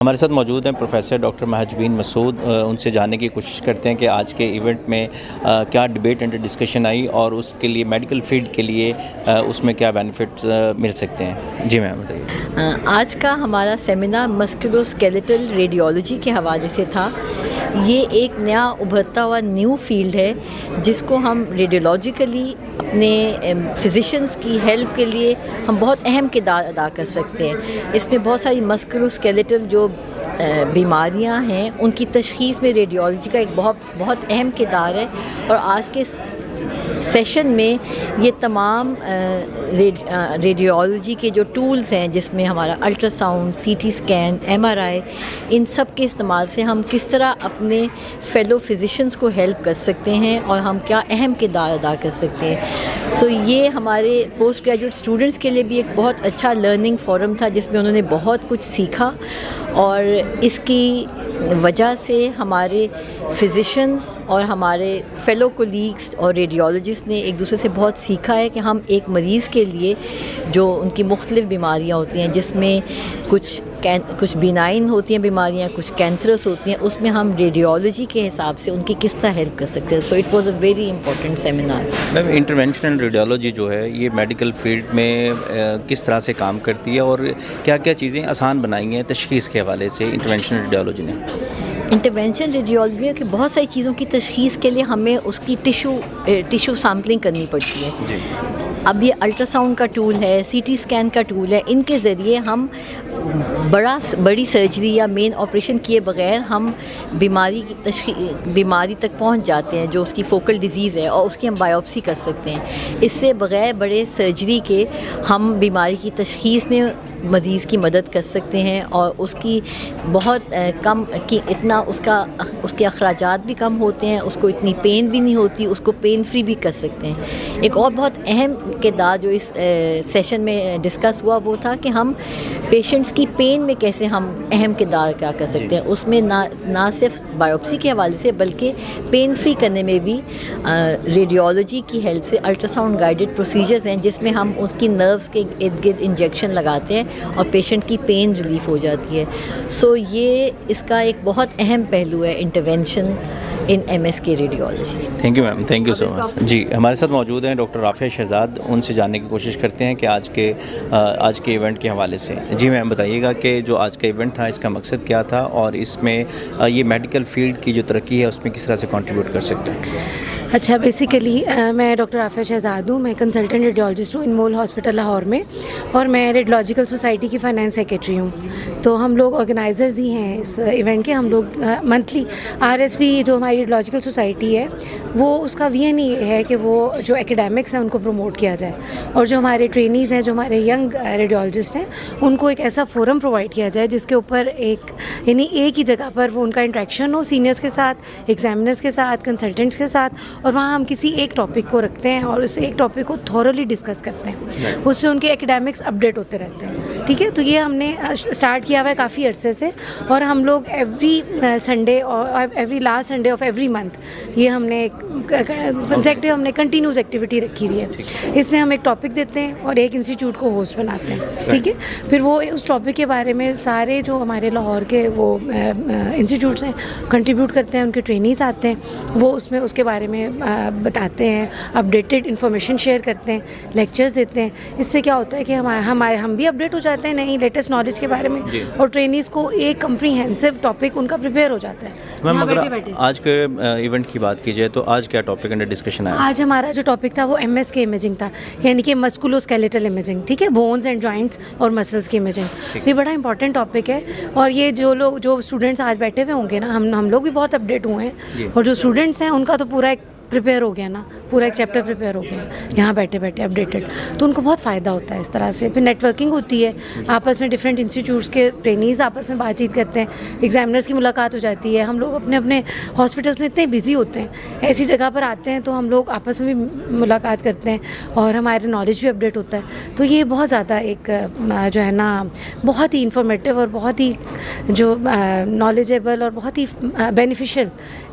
ہمارے ساتھ موجود ہیں پروفیسر ڈاکٹر مہاجبین مسعود. ان سے جاننے کی کوشش کرتے ہیں کہ آج کے ایونٹ میں کیا ڈبیٹ اینڈ ڈسکشن آئی اور اس کے لیے میڈیکل فیلڈ کے لیے اس میں کیا بینیفٹس مل سکتے ہیں. جی میم بتائیے. آج کا ہمارا سیمینار مسکولوسکیلیٹل ریڈیولوجی کے حوالے سے تھا. یہ ایک نیا ابھرتا ہوا نیو فیلڈ ہے جس کو ہم ریڈیولوجیکلی اپنے فزیشنز کی ہیلپ کے لیے ہم بہت اہم کردار ادا کر سکتے ہیں. اس میں بہت ساری مسکولوسکیلیٹل جو بیماریاں ہیں ان کی تشخیص میں ریڈیولوجی کا ایک بہت اہم کردار ہے. اور آج کے سیشن میں یہ تمام ریڈیولوجی کے جو ٹولز ہیں جس میں ہمارا ultrasound, C T scan, M R I, ان سب کے استعمال سے ہم کس طرح اپنے فیلو فزیشنز کو ہیلپ کر سکتے ہیں اور ہم کیا اہم کردار ادا کر سکتے ہیں. سو یہ ہمارے پوسٹ گریجویٹ اسٹوڈنٹس کے لیے بھی ایک بہت اچھا لرننگ فورم تھا جس میں انہوں نے بہت کچھ سیکھا. اور اس کی وجہ سے ہمارے فزیشنز اور ہمارے فیلو کولیگس اور ریڈیولوجسٹ نے ایک دوسرے سے بہت سیکھا ہے کہ ہم ایک مریض کے لیے جو ان کی مختلف بیماریاں ہوتی ہیں جس میں کچھ بینائن ہوتی ہیں بیماریاں، کچھ کینسرس ہوتی ہیں، اس میں ہم ریڈیولوجی کے حساب سے ان کی کس طرح ہیلپ کر سکتے ہیں. So it was a very important seminar. Ma'am interventional radiology جو ہے یہ میڈیکل فیلڈ میں کس طرح سے کام کرتی ہے اور کیا کیا چیزیں آسان بنائی ہیں تشخیص کے حوالے سے انٹرونشنل ریڈیولوجی نے؟ انٹرونشن ریڈیولوجی میں کہ بہت ساری چیزوں کی تشخیص کے لیے ہمیں اس کی ٹیشو سیمپلنگ کرنی پڑتی ہے. جی. اب یہ الٹرا ساؤنڈ کا ٹول ہے، سی ٹی اسکین کا ٹول ہے، ان کے ذریعے ہم بڑی سرجری یا مین آپریشن کیے بغیر ہم بیماری تک پہنچ جاتے ہیں جو اس کی فوکل ڈیزیز ہے اور اس کی ہم بایوپسی کر سکتے ہیں. اس سے بغیر بڑے سرجری کے ہم بیماری کی تشخیص میں مریض کی مدد کر سکتے ہیں اور اس کی بہت کم اس کے اخراجات بھی کم ہوتے ہیں، اس کو اتنی پین بھی نہیں ہوتی، اس کو پین فری بھی کر سکتے ہیں. ایک اور بہت اہم کردار جو اس سیشن میں ڈسکس ہوا وہ تھا کہ ہم پیشنٹس کی پین میں کیسے ہم اہم کردار کیا کر سکتے ہیں. اس میں نہ صرف بایوپسی کے حوالے سے بلکہ پین فری کرنے میں بھی ریڈیولوجی کی ہیلپ سے الٹرا ساؤنڈ گائیڈڈ پروسیجرز ہیں جس میں ہم اس کی نروز کے ارد گرد انجیکشن لگاتے ہیں اور پیشنٹ کی پین ریلیف ہو جاتی ہے. سو یہ اس کا ایک بہت اہم پہلو ہے انٹرونشن ان ایم ایس کے radiology. Thank you ma'am. Thank you so much. جی ہمارے ساتھ موجود ہیں ڈاکٹر رافع شہزاد. ان سے جاننے کی کوشش کرتے ہیں کہ آج کے ایونٹ کے حوالے سے. جی میم بتائیے گا کہ جو آج کا ایونٹ تھا اس کا مقصد کیا تھا اور اس میں یہ میڈیکل فیلڈ کی جو ترقی ہے اس میں کس طرح سے کنٹریبیوٹ کر سکتے ہیں. اچھا، بیسیکلی میں ڈاکٹر رافع شہزاد ہوں. میں کنسلٹنٹ ریڈیولوجسٹ ہوں انمول ہاسپٹل لاہور میں اور میں ریڈیولوجیکل سوسائٹی کی فائنانس سیکریٹری ہوں. تو ہم لوگ آرگنائزرز ہی ہیں اس ایونٹ کے. ہم لوگ منتھلی RSP جو ہماری ریڈیولوجیکل سوسائٹی ہے وہ اس کا وین یہ ہے کہ وہ جو ایکیڈیمکس ہیں ان کو پروموٹ کیا جائے اور جو ہمارے ٹرینیز ہیں، جو ہمارے ینگ ریڈیولوجسٹ ہیں، ان کو ایک ایسا فورم پرووائڈ کیا جائے جس کے اوپر ایک ہی جگہ پر وہ ان کا انٹریکشن ہو سینئرس کے ساتھ، ایگزامنرس کے ساتھ، کنسلٹنٹس کے ساتھ، اور وہاں ہم کسی ایک ٹاپک کو رکھتے ہیں اور اس ایک ٹاپک کو تھورلی ڈسکس کرتے ہیں. اس سے ان کے ایکیڈیمکس اپڈیٹ ہوتے رہتے ہیں. ٹھیک ہے، تو یہ ہم نے اسٹارٹ کیا ہوا ہے کافی عرصے سے اور ہم لوگ ایوری سنڈے اور every last Sunday off every month یہ ہم نے کنسیکٹیو ہم نے کنٹینیوس ایکٹیویٹی رکھی ہوئی ہے. اس میں ہم ایک ٹاپک دیتے ہیں اور ایک انسٹیٹیوٹ کو ہوسٹ بناتے ہیں. ٹھیک ہے، پھر وہ اس ٹاپک کے بارے میں سارے جو ہمارے لاہور کے وہ انسٹیٹیوٹس ہیں کنٹریبیوٹ کرتے ہیں، ان کے ٹرینیز آتے ہیں، وہ اس میں اس کے بارے میں بتاتے ہیں، اپڈیٹڈ انفارمیشن شیئر کرتے ہیں، لیکچرز دیتے ہیں. اس سے کیا ہوتا ہے کہ ہم بھی اپڈیٹ ہو جاتے ہیں نئی لیٹسٹ نالج کے بارے میں اور ٹرینیز کو ایک کمپریہنسو ٹاپک ان کا پریپیئر ہو جاتا ہے. میم اگر آج کے ایونٹ کی بات کی جائے تو آج کیا ٹاپک انڈر ڈسکشن ہے؟ آج ہمارا جو ٹاپک تھا وہ MS کے امیجنگ تھا، یعنی کہ مسکولوسکیلیٹل امیجنگ. ٹھیک ہے، بونز اینڈ جوائنٹس اور مسلس کی امیجنگ. تو یہ بڑا امپورٹنٹ ٹاپک ہے اور یہ جو اسٹوڈنٹس آج بیٹھے ہوئے ہوں گے نا، ہم لوگ بھی بہت اپڈیٹ ہوئے ہیں اور جو اسٹوڈنٹس ہیں ان کا تو پورا ایک پریپیئر ہو گیا نا، پورا ایک چیپٹر پریپیئر ہو گیا یہاں بیٹھے بیٹھے اپڈیٹڈ. تو ان کو بہت فائدہ ہوتا ہے اس طرح سے. پھر نیٹ ورکنگ ہوتی ہے آپس میں، ڈفرینٹ انسٹیٹیوٹس کے ٹرینیز آپس میں بات چیت کرتے ہیں، ایگزامنرس کی ملاقات ہو جاتی ہے. ہم لوگ اپنے ہاسپٹلس میں اتنے بزی ہوتے ہیں، ایسی جگہ پر آتے ہیں تو ہم لوگ آپس میں بھی ملاقات کرتے ہیں اور ہمارے نالج بھی اپڈیٹ ہوتا ہے. تو یہ بہت زیادہ ایک جو ہے نا بہت ہی انفارمیٹیو اور بہت ہی جو نالجیبل اور بہت ہی بینیفیشیل،